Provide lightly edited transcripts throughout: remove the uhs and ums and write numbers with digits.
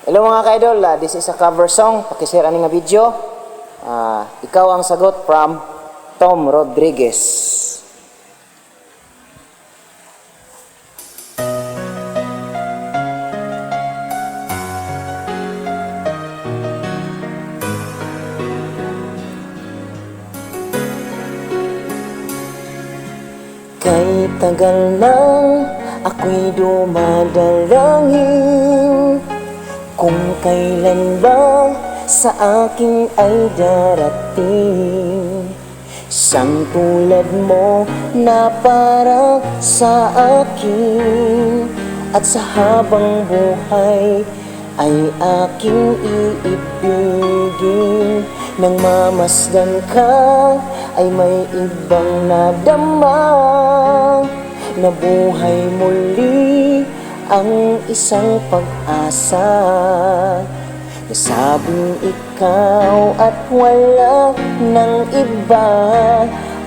Hello mga ka-idol, this is a cover song. Pakishare ani nga video. Ikaw ang sagot from Tom Rodriguez. Kay tagal nang ako'y dumadalangin kung kailan ba sa akin ay darating sang tulad mo na para sa akin, at sa habang buhay ay aking iibigin. Nang mamasdan ka ay may ibang nadama, nabuhay muli ang isang pag-asa. Nasabing ikaw at wala ng iba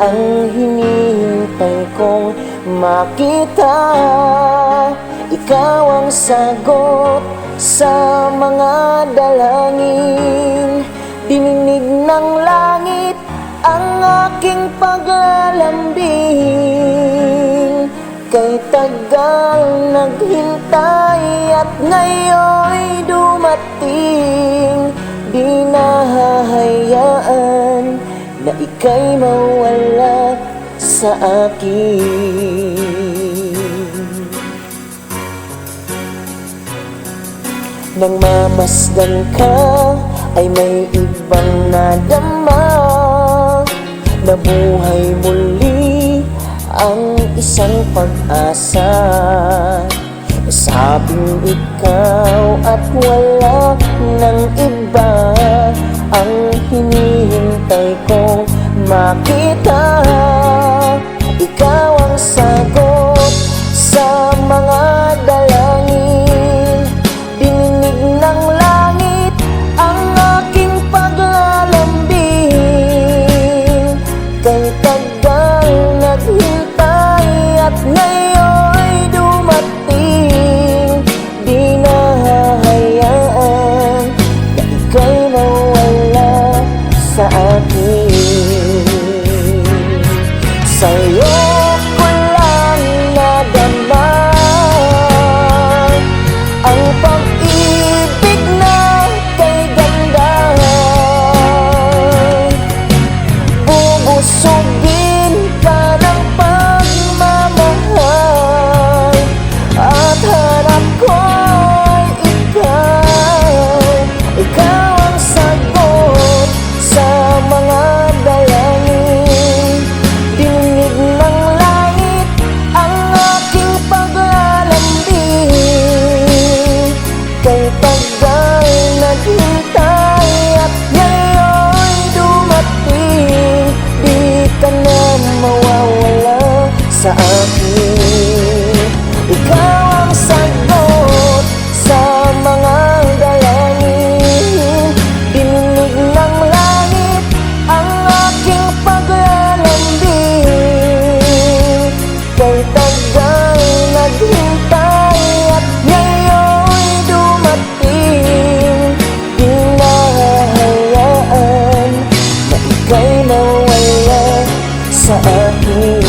ang hinihintay kong makita. Ikaw ang sagot sa mga dalangin, dininig ng langit ang aking paglalambing. Kay tagal naghintay at ngayon'y dumating, di nahahayaan na ika'y mawala sa akin. Nang mamasdan ka ay may ibang nadama, nabuhay muli ang isang pag-asa. Sabing ikaw at wala ng iba ang hinihintay kong makita. Ikaw ang sagot sa mga dalangin, dininig ng langit ang aking paglalambing. Kay tagal naghintay at ngayon'y dumating, di nahahayaan na ika'y mawala sa akin. Sa'yo ko lang nadama ang pag-ibig na kay ganda. Bubusugin ka ng pagmamahal at hanap ko'y ikaw. Ikaw ang sagot sa mga dalangin, dinig ng langit ang aking paglalambing. Kay tagal naghintay at ngayon'y dumating, di ka na mawawala sa akin. Ikaw ang sagot sa mga dalangin, dinig ng langit ang aking paglalambing. Kay tagal naghintay at ngayon'y dumating, di nahahayaan na ika'y mawala sa akin.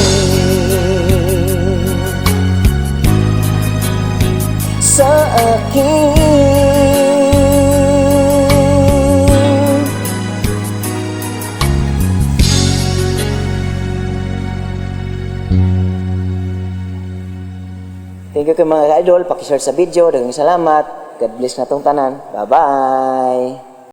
Sa akin. Thank you kay mga idol, pakishare sa video. Daghang salamat. God bless na tong tanan. Bye-bye.